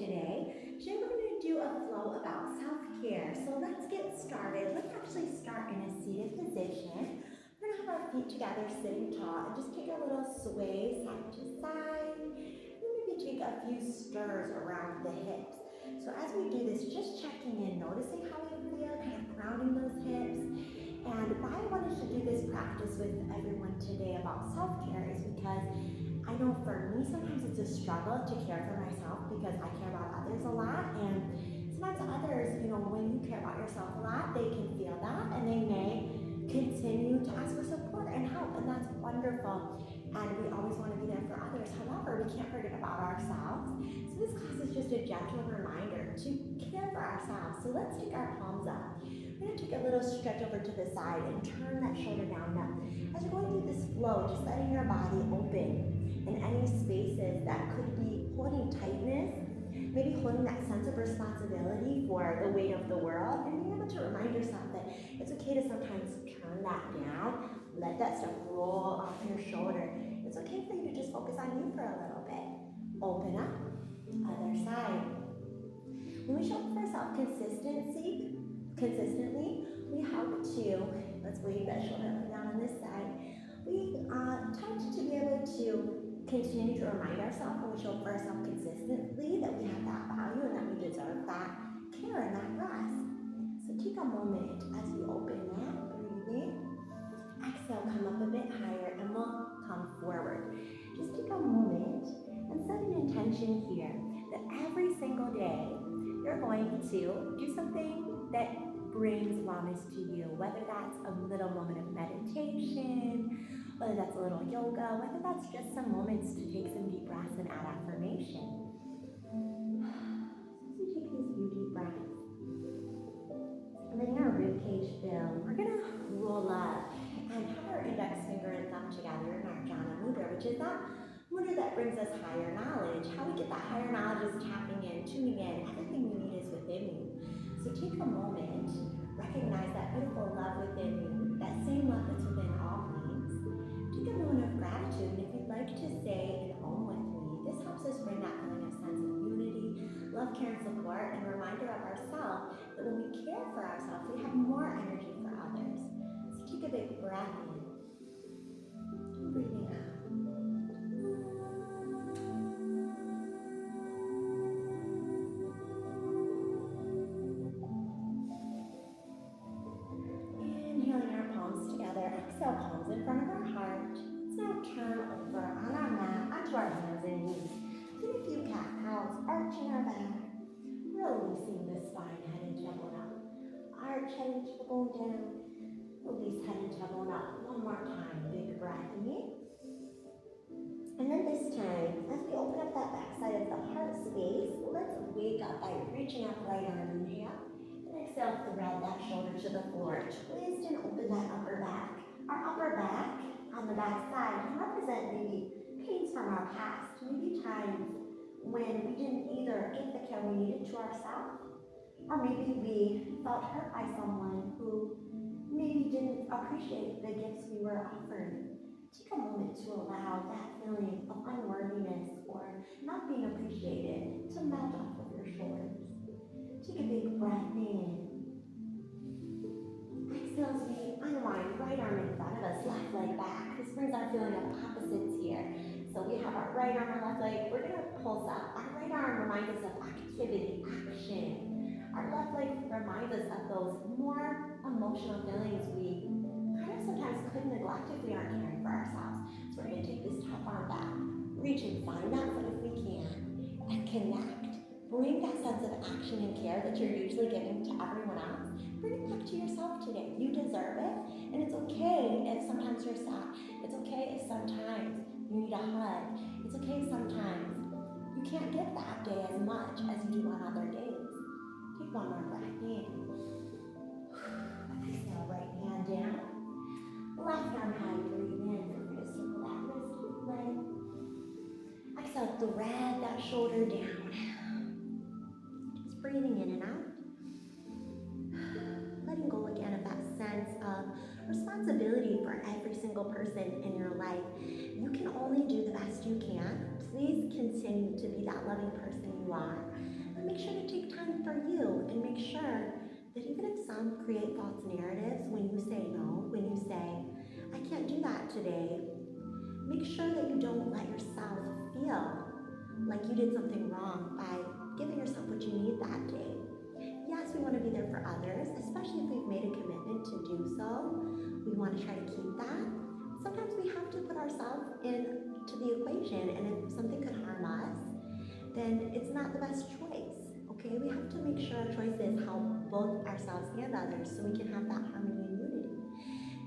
today. Today we're going to do a flow about self-care. So let's get started. Let's actually start in a seated position. We're going to have our feet together sitting tall and just take a little sway side to side. And maybe take a few stirs around the hips. So as we do this, just checking in, noticing how we feel, kind of grounding those hips. And why I wanted to do this practice with everyone today about self-care is because I know for me, sometimes it's a struggle to care for myself because I care about others a lot. And sometimes others, when you care about yourself a lot, they can feel that and they may continue to ask for support and help. And that's wonderful. And we always want to be there for others. However, we can't forget about ourselves. So this class is just a gentle reminder to care for ourselves. So let's take our palms up. We're going to take a little stretch over to the side and turn that shoulder down. Now, as you're going through this flow, just letting your body open in any spaces that could be holding tightness, maybe holding that sense of responsibility for the weight of the world, and being able to remind yourself that it's okay to sometimes turn that down, let that stuff roll off your shoulder. It's okay for you to just focus on you for a little bit. Open up, other side. When we show up for self-consistency, we help to, let's wave that shoulder down on this side. We tend to be able to continue to remind ourselves when we show up for ourselves consistently that we have that value and that we deserve that care and that rest. So take a moment as you open that, breathing. Exhale, come up a bit higher and we'll come forward. Just take a moment and set an intention here that every single day you're going to do something that brings wellness to you, whether that's a little moment of meditation, whether that's a little yoga, whether that's just some moments to take some deep breaths and add affirmation. As we take these few deep breaths, letting our ribcage fill, we're gonna roll up and have our index finger and thumb together in our jhana mudra, which is that mudra that brings us higher knowledge. How we get that higher knowledge is tapping in, tuning in, everything we need is within you. So take a moment, recognize that beautiful love within you, that same love that's within all beings. Take a moment of gratitude, and if you'd like to say an Om with me, this helps us bring that feeling of sense of unity, love, care, and support, and a reminder of ourselves that when we care for ourselves, we have more energy for others. So take a big breath in, breathing out. Exhale, palms in front of our heart. Let's now turn over on our mat, onto our hands and knees. Do a few cat-cows, arching our back, releasing the spine, head and tailbone up. Arch, head and tailbone down. Release, head and tailbone up. One more time, big breath in. And then this time, as we open up that back side of the heart space, let's wake up by reaching up, right arm, inhale. And exhale, thread that shoulder to the floor. Twist and open that upper back. Our upper back on the back side can represent maybe pains from our past, maybe times when we didn't either give the care we needed to ourselves, or maybe we felt hurt by someone who maybe didn't appreciate the gifts we were offering. Take a moment to allow that feeling of unworthiness or not being appreciated to melt off of your shoulders. Take a big breath in. Exhale as we unwind, right arm in front of us, left leg back. This brings our feeling of opposites here. So we have our right arm and left leg. We're going to pulse up. Our right arm reminds us of activity, action. Our left leg reminds us of those more emotional feelings we kind of sometimes could neglect if we aren't caring for ourselves. So we're going to take this top arm back, reach and find that foot if we can, and connect. Bring that sense of action and care that you're usually giving to everyone else. Bring it back to yourself today. You deserve it, and it's okay if sometimes you're sad. It's okay if sometimes you need a hug. It's okay if sometimes you can't give that day as much as you do on other days. Take one more breath in. Exhale, right hand down. Left arm high, breathe in. Feel free to circle that wrist with leg. Exhale, thread that shoulder down. Just breathing in and out. Letting go again of that sense of responsibility for every single person in your life. You can only do the best you can. Please continue to be that loving person you are. And make sure to take time for you, and make sure that even if some create false narratives, when you say no, when you say, I can't do that today, make sure that you don't let yourself feel like you did something wrong by giving yourself what you need that day. Yes, we want to be there for others, especially if we've made a commitment to do so. We want to try to keep that. Sometimes we have to put ourselves into the equation, and if something could harm us, then it's not the best choice, okay? We have to make sure our choices help both ourselves and others so we can have that harmony and unity.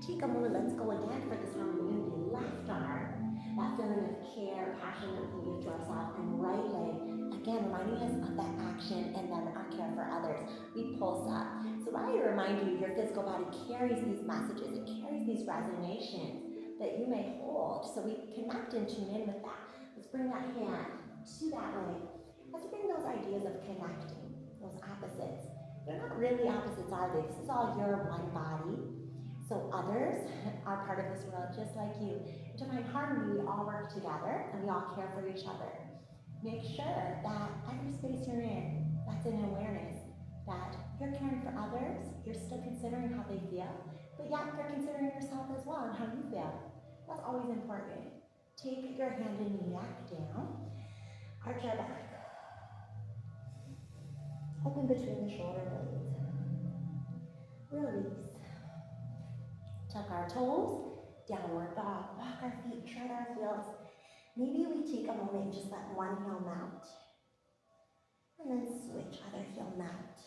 Take a moment, let's go again for this harmony and unity. Left arm, that feeling of care, passion that we give to ourselves, and right leg, again, reminding us of that action and then our care for others. We pulse up. So while I remind you, your physical body carries these messages, it carries these resonations that you may hold. So we connect and tune in with that. Let's bring that hand to that leg. Let's bring those ideas of connecting, those opposites. They're not really opposites, are they? This is all your one body. So others are part of this world just like you. To find harmony, we all work together and we all care for each other. Make sure that every space you're in, that's an awareness that you're caring for others, you're still considering how they feel, but yet you're considering yourself as well and how you feel. That's always important. Take your hand and neck down, arch our back, open between the shoulder blades, release. Tuck our toes, downward dog, walk our feet, tread our heels. Maybe we take a moment and just let one heel mount, and then switch, other heel mount.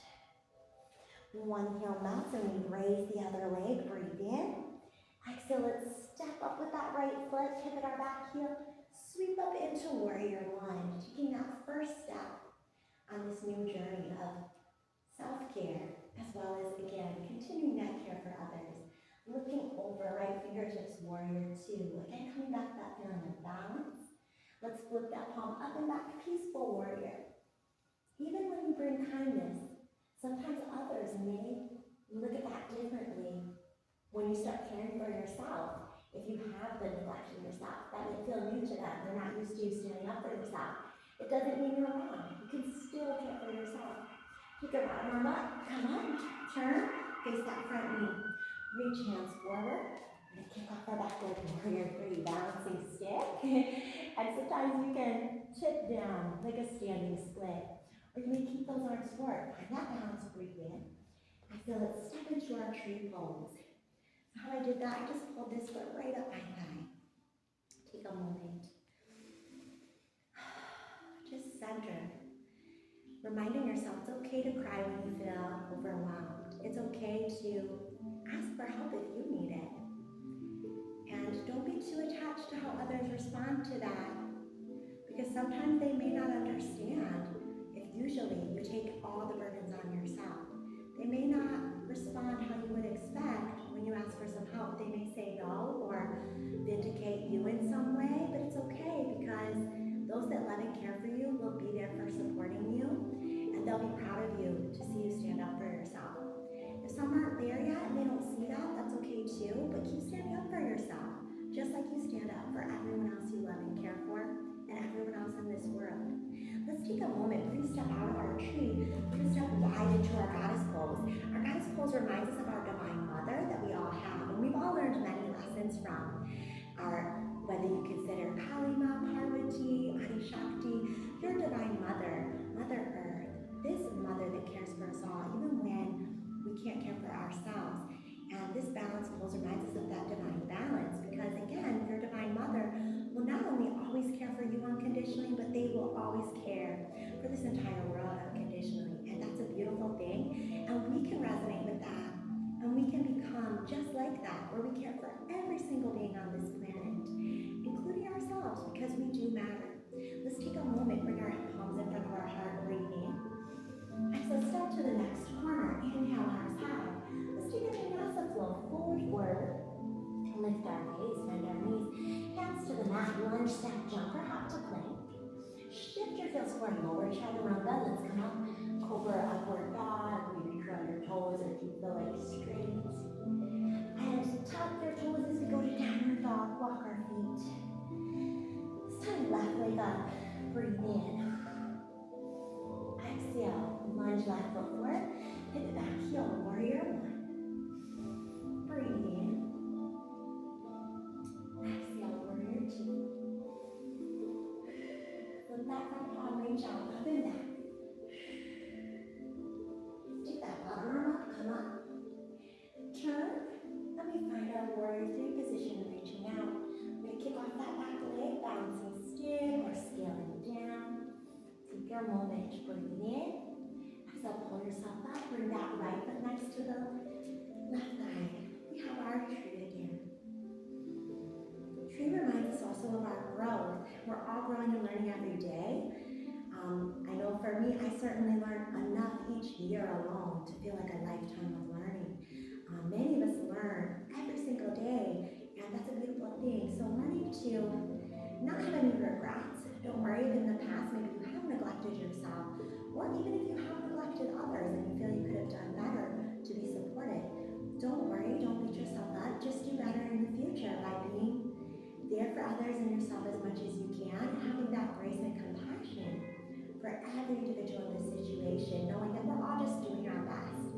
One heel mounts and we raise the other leg, breathe in. Exhale, let's step up with that right foot, pivot our back heel, sweep up into warrior one, taking that first step on this new journey of self-care, as well as, again, continuing that care for others. Looking over, right fingertips, warrior two. Again, coming back to that feeling of balance. Let's flip that palm up and back, peaceful warrior. Even when you bring kindness, sometimes others may look at that differently. When you start caring for yourself, if you have been neglecting yourself, that may feel new to them. They're not used to you standing up for yourself. It doesn't mean you're wrong. You can still care for yourself. Take a right arm up, come on, turn, face that front knee. Reach hands forward, and kick off our back leg, warrior three, balancing stick. And sometimes you can tip down like a standing split. Or you may keep those arms forward. Find that balance, breathe in. Exhale, let's step into our tree pose. How I did that, I just pulled this foot right up my thigh. Take a moment. Just center. Reminding yourself it's okay to cry when you feel overwhelmed. It's okay to ask for help if you need it. And don't be too attached to how others respond to that, because sometimes they may not understand if usually you take all the burdens on yourself. They may not respond how you would expect when you ask for some help. They may say no or vindicate you in some way, but it's okay, because those that love and care for you will be there for supporting you, and they'll be proud of you to see you stand up for yourself. If some aren't there yet and they don't see that, that's okay too, but keep standing up for yourself, just like you stand up for everyone else you love and care for, and everyone else in this world. Let's take a moment. We're going to step out of our tree. We're going to step wide into our goddess pose. Our goddess pose reminds us of our divine mother that we all have, and we've all learned many lessons from our, whether you consider Kalima, Parvati, Adi Shakti, your divine mother, Mother Earth, this mother that cares for us all, even when we can't care for ourselves. And this balance pose reminds us of that divine balance, because again, your divine mother will not only always care for you unconditionally, but they will always care for this entire world unconditionally. And that's a beautiful thing. And we can resonate with that. And we can become just like that, where we care for every single being on this planet, including ourselves, because we do matter. Let's take a moment, bring our palms in front of our heart, breathe in. Exhale, step to the next corner. Inhale, arms high. Let's take a vinyasa flow forward. Lift our gaze, bend our knees. Hands to the mat, lunge, step, jump, or hop to plank. Shift your heels forward, lower chaturanga. Let's come up. Cobra, upward dog. Maybe curl your toes or keep the legs straight. And tuck your toes as we go to downward dog. Walk our feet. Stand left leg up. Breathe in. left foot forward. Pivot back, heel, warrior one. Breathe in. Exhale, warrior two. Flip that front palm, reach out, up and back. Take that bottom arm up, come up. Turn. Let me find our warrior three position, reaching out. We're gonna kick off that back leg, balancing stick or scaling down. Take your moment, breathe in. Exhale, pull yourself up, bring that right foot next to the left thigh. We have our tree again. Tree reminds us also of our growth. We're all growing and learning every day. I know for me, I certainly learn enough each year alone to feel like a lifetime of learning. Many of us learn every single day, and that's a beautiful thing. So learning to not have any regrets. Don't worry if in the past maybe you have neglected yourself, or even if you have neglected others and you feel you could have done better to be supported. Don't worry, don't beat yourself up. Just do better in the future by being there for others and yourself as much as you can, and having that grace and compassion for every individual in this situation, knowing that we're all just doing our best.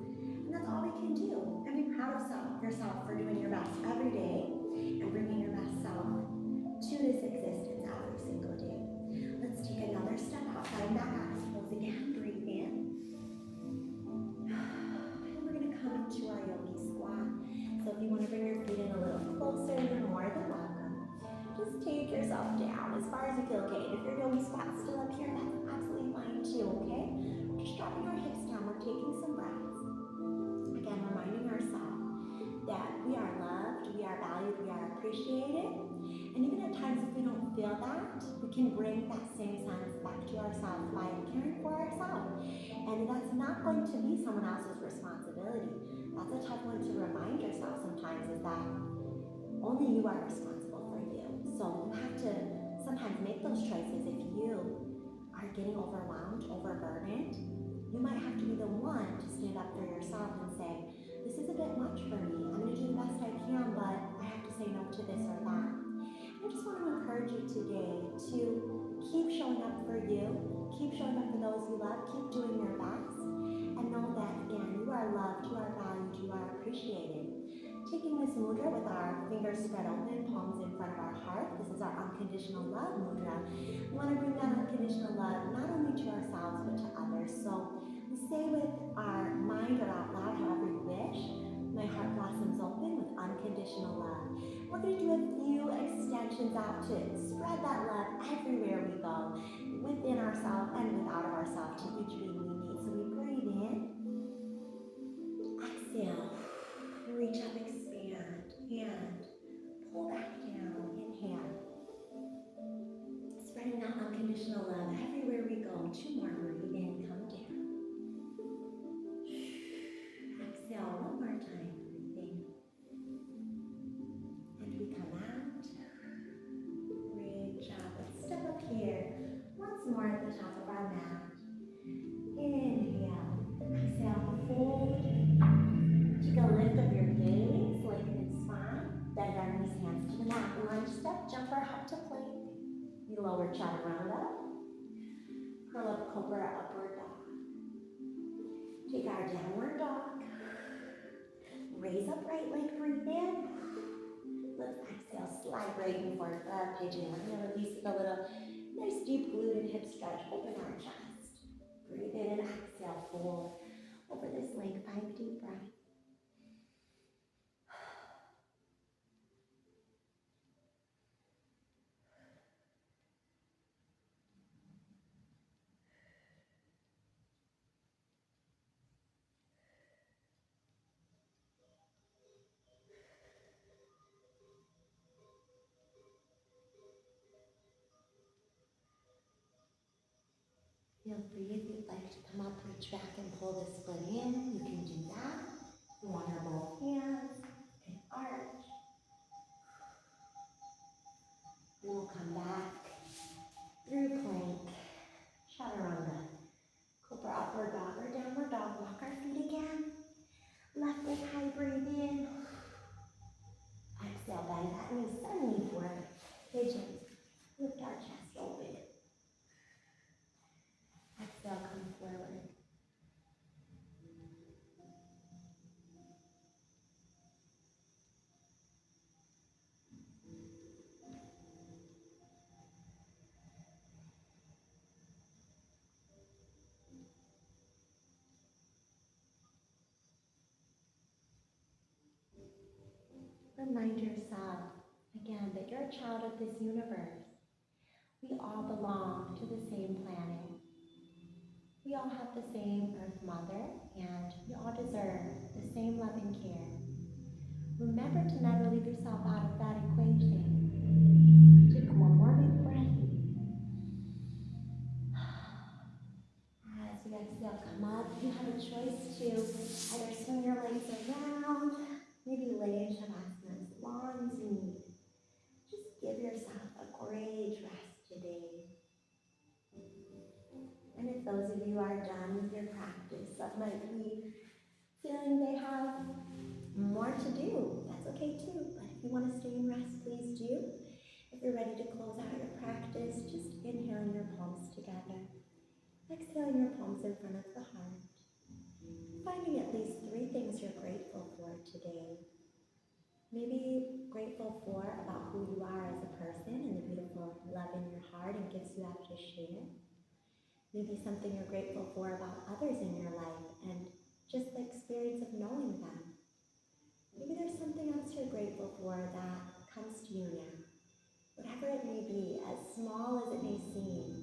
And that's all we can do. And be proud of yourself for doing your best every day and bringing your best self to this existence every single day. Let's take another step out, find that axe pose again, breathe in. And we're going to come into our yogi squat. So if you want to bring your feet in a little closer, you're more than welcome. Just take yourself down as far as you feel okay. And if your yogi squat's still up here, that's absolutely fine too, okay? We're just dropping our hips down, we're taking some breaths. Again, reminding ourselves that we are loved, we are valued, we are appreciated. And even at times if we don't feel that, we can bring that same sense back to ourselves by caring for ourselves. And that's not going to be someone else's responsibility. That's a tough one to remind yourself sometimes, is that only you are responsible for you. So you have to sometimes make those choices. If you are getting overwhelmed, overburdened, you might have to be the one to stand up for yourself and say, this is a bit much for me. I'm going to do the best I can, but I have to say no to this or that. I just want to encourage you today to keep showing up for you, keep showing up for those you love, keep doing your best, and know that, again, you are loved, you are valued, you are appreciated. Taking this mudra with our fingers spread open, palms in front of our heart. This is our unconditional love mudra. We want to bring that unconditional love not only to ourselves, but to others. So we say with our mind or out loud, however you wish, my heart blossoms open with unconditional love. We're going to do a few extensions out to spread that love everywhere we go, within ourselves and without of ourselves, to each being we meet. So we breathe in, exhale, reach up, expand, and pull back down, inhale. Spreading that unconditional love everywhere we go. Two more, breathe in, come down. Exhale, one more time, breathe in. And we come out. Great job. Let's step up here. Once more at the top of our mat. Inhale. Exhale, fold. Take a lift of your gaze, lengthen spine. Bend our knees, hands to the mat. Lunge step, jump or hop to plank. We lower chaturanga. Curl up, cobra, upward dog. Take our downward dog. Raise up right leg, breathe in. Let's exhale, slide right and forth for our pigeon. We're going to release with a little nice deep glute and hip stretch. Open our chest. Breathe in and exhale, fold over this leg. 5 deep breaths. Feel free if you'd like to come up, reach back and pull the split in. You can do that. You want your both hands, you can arch. We'll come back through plank, chaturanga, cobra, upward dog or downward dog. Walk our feet again. Left leg high, breathe in. Exhale, bend that knee suddenly forward. Pigeon. Lift our chest open. Exhale, come forward. Remind yourself, again, that you're a child of this universe. We all belong to the same planet. We all have the same Earth Mother, and we all deserve the same love and care. Remember to never leave yourself out of that equation. Take one more big breath. As you exhale, come up. You have a choice to either swing your legs around, maybe lay in Shavasana as long as you need. Just give yourself a great rest today. And if those of you are done with your practice, that might be feeling they have more to do, that's okay too. But if you want to stay in rest, please do. If you're ready to close out your practice, just inhaling your palms together. Exhaling your palms in front of the heart. Finding at least 3 things you're grateful for today. Maybe grateful for about who you are as a person and the beautiful love in your heart and gifts you have to share. Maybe something you're grateful for about others in your life and just the experience of knowing them. Maybe there's something else you're grateful for that comes to you now. Whatever it may be, as small as it may seem,